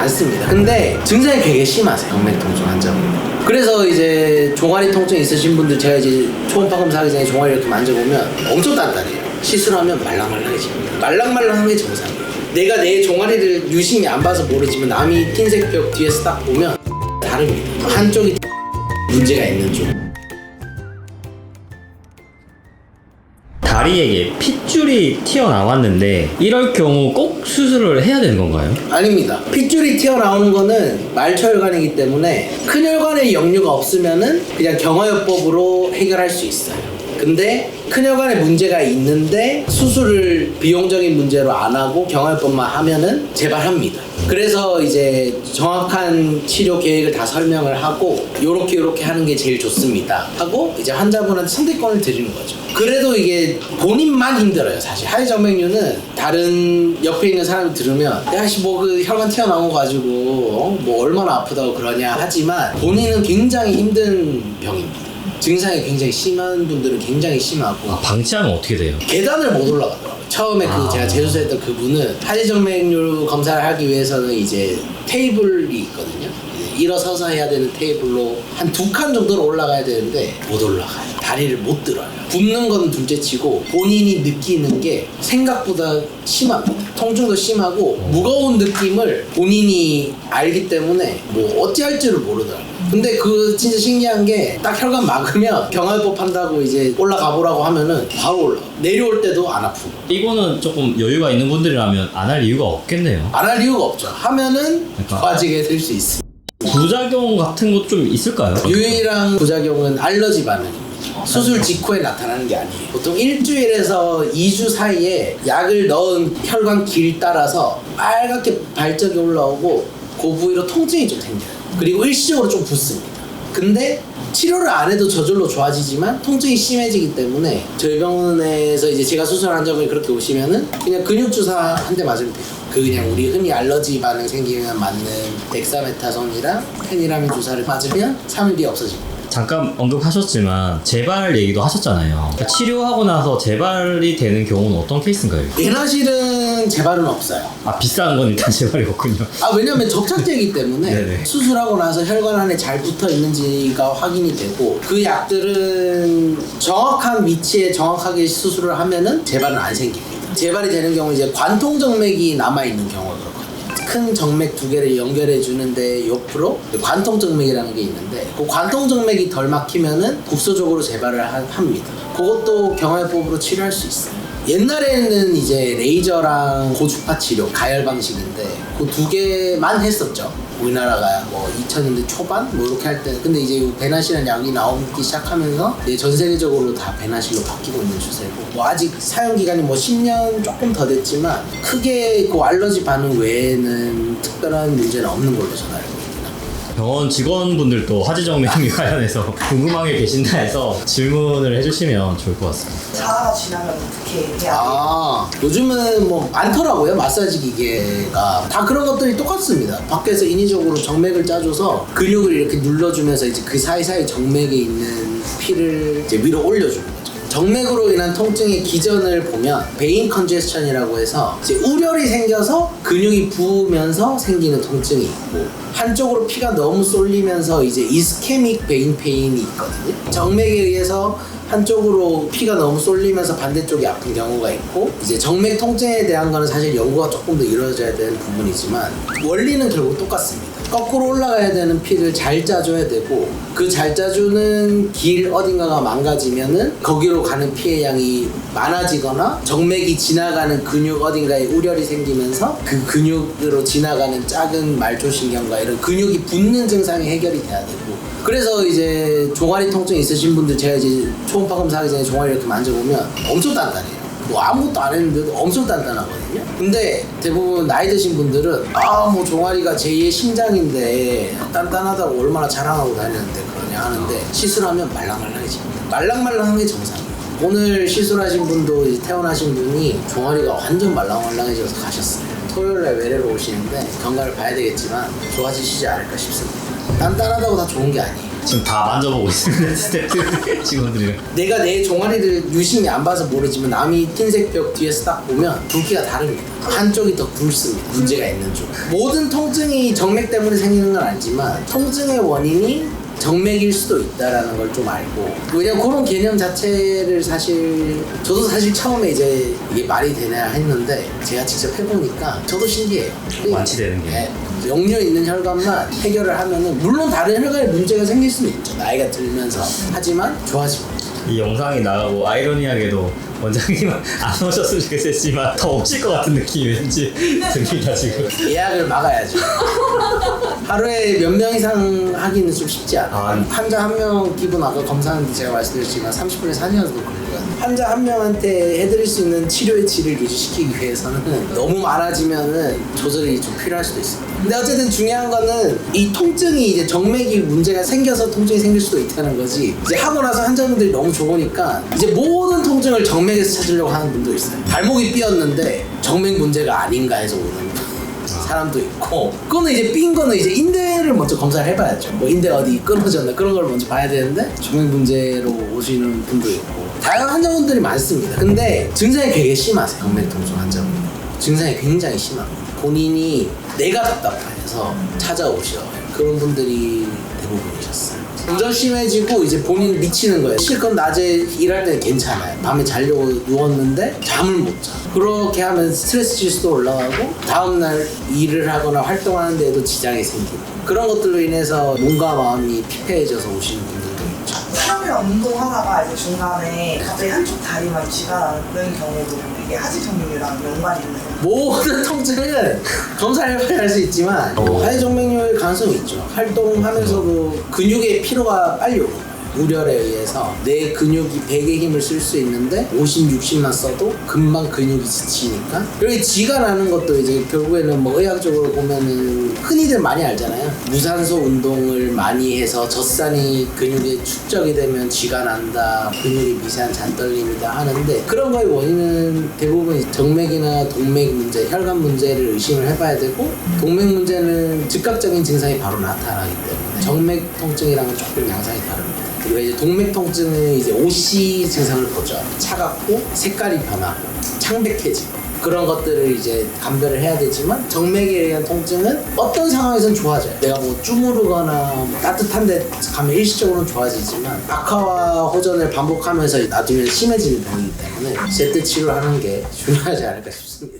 많습니다. 근데 증상이 되게 심하세요. 정맥 통증 환자분. 그래서 이제 종아리 통증 있으신 분들 제가 이제 초음파 검사하기 전에 종아리 이렇게 만져보면 엄청 단단해요. 시술하면 말랑말랑해집니다. 말랑말랑한 게 정상이에요. 내가 내 종아리를 유심히 안 봐서 모르지만 남이 흰색 벽 뒤에서 딱 보면 다릅니다. 한쪽이 문제가 있는 쪽. 다리에 핏줄이 튀어나왔는데 이럴 경우 꼭 수술을 해야 되는 건가요? 아닙니다. 핏줄이 튀어나오는 거는 말초혈관이기 때문에 큰 혈관에 역류가 없으면은 그냥 경화요법으로 해결할 수 있어요. 근데 큰 혈관에 문제가 있는데 수술을 비용적인 문제로 안 하고 경화요법만 하면은 재발합니다. 그래서 이제 정확한 치료 계획을 다 설명을 하고 요렇게 하는 게 제일 좋습니다 하고 이제 환자분한테 선택권을 드리는 거죠. 그래도 이게 본인만 힘들어요. 사실 하이정맥류는 다른 옆에 있는 사람이 들으면 야씨 뭐 그 혈관 튀어나온 거 가지고 뭐 얼마나 아프다고 그러냐 하지만 본인은 굉장히 힘든 병입니다. 증상이 굉장히 심한 분들은 굉장히 심하고. 방치하면 어떻게 돼요? 계단을 못 올라가더라고요. 처음에 그 제가 제조사했던 그분은 하지정맥류 검사를 하기 위해서는 이제 테이블이 있거든요. 일어서서 해야 되는 테이블로 한 2칸 정도로 올라가야 되는데 못 올라가요. 다리를 못 들어요. 붓는 건 둘째치고 본인이 느끼는 게 생각보다 심합니다. 통증도 심하고 무거운 느낌을 본인이 알기 때문에 뭐 어찌할 줄을 모르더라고요. 근데 그 진짜 신기한 게 딱 혈관 막으면 경화요법 한다고 이제 올라가 보라고 하면은 바로 올라가. 내려올 때도 안 아프고. 이거는 조금 여유가 있는 분들이라면 안 할 이유가 없겠네요. 안 할 이유가 없죠. 하면은 그러니까. 좋아지게 될 수 있습니다. 부작용 같은 것 좀 있을까요? 유일한 부작용은 알러지 반응입니다. 수술 직후에 나타나는 게 아니에요. 보통 일주일에서 2주 사이에 약을 넣은 혈관 길 따라서 빨갛게 발적이 올라오고 그 부위로 통증이 좀 생겨요. 그리고 일시적으로 좀 붓습니다. 근데 치료를 안 해도 저절로 좋아지지만 통증이 심해지기 때문에 저희 병원에서 이제 제가 수술한 환자분이 그렇게 오시면은 그냥 근육주사 한 대 맞으면 돼요. 그 그냥 우리 흔히 알러지 반응 생기면 맞는 덱사메타손이랑 페니라민 주사를 맞으면 3일 뒤에 없어집니다. 잠깐 언급하셨지만 재발 얘기도 하셨잖아요. 그러니까 치료하고 나서 재발이 되는 경우는 어떤 케이스인가요? 예나실은 재발은 없어요. 비싼 건 일단 재발이 없군요. 왜냐면 접착제이기 때문에 네네. 수술하고 나서 혈관 안에 잘 붙어 있는지가 확인이 되고 그 약들은 정확한 위치에 정확하게 수술을 하면은 재발은 안 생깁니다. 재발이 되는 경우 이제 관통정맥이 남아있는 경우가 그렇거든요. 큰 정맥 2개를 연결해 주는데 옆으로 관통정맥이라는 게 있는데 그 관통정맥이 덜 막히면은 국소적으로 재발을 합니다. 그것도 경화요법으로 치료할 수 있어요. 옛날에는 이제 레이저랑 고주파 치료, 가열 방식인데 그 2개만 했었죠. 우리나라가 뭐 2000년대 초반 뭐 이렇게 할 때. 근데 이제 베나실이라는 약이 나오기 시작하면서 이제 전 세계적으로 다 베나실로 바뀌고 있는 추세고 뭐 아직 사용 기간이 뭐 10년 조금 더 됐지만 크게 그 알러지 반응 외에는 특별한 문제는 없는 걸로 저는 알고 있습니다. 병원 직원분들도 하지정맥류 관련해서 궁금한 게 계신다 해서 질문을 해주시면 좋을 것 같습니다. 자아가 지나면 어떻게 해야 돼요? 요즘은 뭐 많더라고요. 마사지 기계가 다 그런 것들이 똑같습니다. 밖에서 인위적으로 정맥을 짜줘서 근육을 이렇게 눌러주면서 이제 그 사이사이 정맥에 있는 피를 이제 위로 올려주는 거죠. 정맥으로 인한 통증의 기전을 보면 베인 컨제스천이라고 해서 이제 우렬이 생겨서 근육이 부으면서 생기는 통증이 있고 한쪽으로 피가 너무 쏠리면서 이제 이스케믹 베인 페인이 있거든요. 정맥에 의해서 한쪽으로 피가 너무 쏠리면서 반대쪽이 아픈 경우가 있고 이제 정맥 통증에 대한 거는 사실 연구가 조금 더 이루어져야 되는 부분이지만 원리는 결국 똑같습니다. 거꾸로 올라가야 되는 피를 잘 짜줘야 되고 그 잘 짜주는 길 어딘가가 망가지면은 거기로 가는 피의 양이 많아지거나 정맥이 지나가는 근육 어딘가에 우렬이 생기면서 그 근육으로 지나가는 작은 말초신경과 이런 근육이 붓는 증상이 해결이 돼야 되고 그래서 이제 종아리 통증 있으신 분들 제가 이제 초음파 검사하기 전에 종아리 이렇게 만져보면 엄청 단단해요. 뭐 아무것도 안 했는데도 엄청 단단하거든요. 근데 대부분 나이 드신 분들은 뭐 종아리가 제2의 심장인데 단단하다고 얼마나 자랑하고 다니는데 그러냐 하는데 시술하면 말랑말랑해집니다. 말랑말랑한 게 정상이에요. 오늘 시술하신 분도 이제 퇴원하신 분이 종아리가 완전 말랑말랑해져서 가셨어요. 토요일날 외래로 오시는데 경과를 봐야 되겠지만 좋아지시지 않을까 싶습니다. 단단하다고 다 좋은 게 아니에요. 지금 다 만져보고 있습니다. 스태프 직원들이랑. 내가 내 종아리를 유심히 안 봐서 모르지만 남이 흰색 벽 뒤에서 딱 보면 굵기가 다릅니다. 한쪽이 더 굵습니다. 문제가 있는 쪽. 모든 통증이 정맥 때문에 생기는 건 아니지만 통증의 원인이 정맥일 수도 있다라는 걸 좀 알고, 왜냐면 그런 개념 자체를 저도 사실 처음에 이제 이게 말이 되나 했는데 제가 직접 해보니까 저도 신기해요. 완치되는 게. 네. 역류 있는 혈관만 해결을 하면은 물론 다른 혈관에 문제가 생길 수는 있죠. 나이가 들면서. 하지만 좋아집니다. 이 영상이 나가고 아이러니하게도 원장님 안 오셨으면 좋겠지만 더 오실 것 같은 느낌이 왠지 듭니다 지금. 예약을 막아야죠. 하루에 몇 명 이상 하기는 좀 쉽지 않아요. 환자 한 명 기분 아까 검사하는데 제가 말씀드렸지만 30분에서 1시간 정도 걸리거든요. 환자 한 명한테 해드릴 수 있는 치료의 질을 유지시키기 위해서는 너무 많아지면은 조절이 좀 필요할 수도 있습니다. 근데 어쨌든 중요한 거는 이 통증이 이제 정맥이 문제가 생겨서 통증이 생길 수도 있다는 거지. 이제 하고 나서 환자분들이 너무 좋으니까 이제 모든 통증을 정맥에서 찾으려고 하는 분도 있어요. 발목이 삐었는데 정맥 문제가 아닌가 해서 오는 사람도 있고, 그거는 이제 삔 거는 이제 인대를 먼저 검사를 해봐야죠. 뭐 인대 어디 끊어졌나 그런 걸 먼저 봐야 되는데 정맥 문제로 오시는 분도 있고 다양한 환자분들이 많습니다. 근데 증상이 되게 심하세요. 정맥 통증 환자분들 증상이 굉장히 심합니다. 본인이 내가 답답해서 찾아오셔. 그런 분들이 대부분이셨어요. 점점 심해지고 이제 본인 미치는 거예요. 실컷 낮에 일할 때는 괜찮아요. 밤에 자려고 누웠는데 잠을 못 자. 그렇게 하면 스트레스 지수도 올라가고 다음날 일을 하거나 활동하는 데에도 지장이 생기고, 그런 것들로 인해서 몸과 마음이 피폐해져서 오시는 분들도 있죠. 처음이랑 운동하다가 이제 중간에 갑자기 한쪽 다리만 쥐가 나는 그런 경우도 이게 하지 정맥류랑 연관이 있는 거예요. 모든 통증은 검사를 해봐야 할 수 있지만 하지 정맥류일 가능성이 있죠. 활동하면서도 근육의 피로가 빨리 오고 우렬에 의해서 내 근육이 100의 힘을 쓸 수 있는데 50, 60만 써도 금방 근육이 지치니까. 그리고 쥐가 나는 것도 이제 결국에는 뭐 의학적으로 보면은 흔히들 많이 알잖아요. 무산소 운동을 많이 해서 젖산이 근육에 축적이 되면 쥐가 난다, 근육이 미세한 잔떨림이다 하는데, 그런 거의 원인은 대부분 정맥이나 동맥 문제, 혈관 문제를 의심을 해봐야 되고, 동맥 문제는 즉각적인 증상이 바로 나타나기 때문에 정맥 통증이랑은 조금 양상이 다릅니다. 그리고 이제 동맥 통증은 이제 OC 증상을 보죠. 차갑고 색깔이 변하고 창백해지고 그런 것들을 이제 감별을 해야 되지만, 정맥에 의한 통증은 어떤 상황에선 좋아져요. 내가 뭐 쭈무르거나 뭐 따뜻한 데 가면 일시적으로는 좋아지지만 악화와 호전을 반복하면서 나중에 심해지는 병이기 때문에 제때 치료하는 게 중요하지 않을까 싶습니다.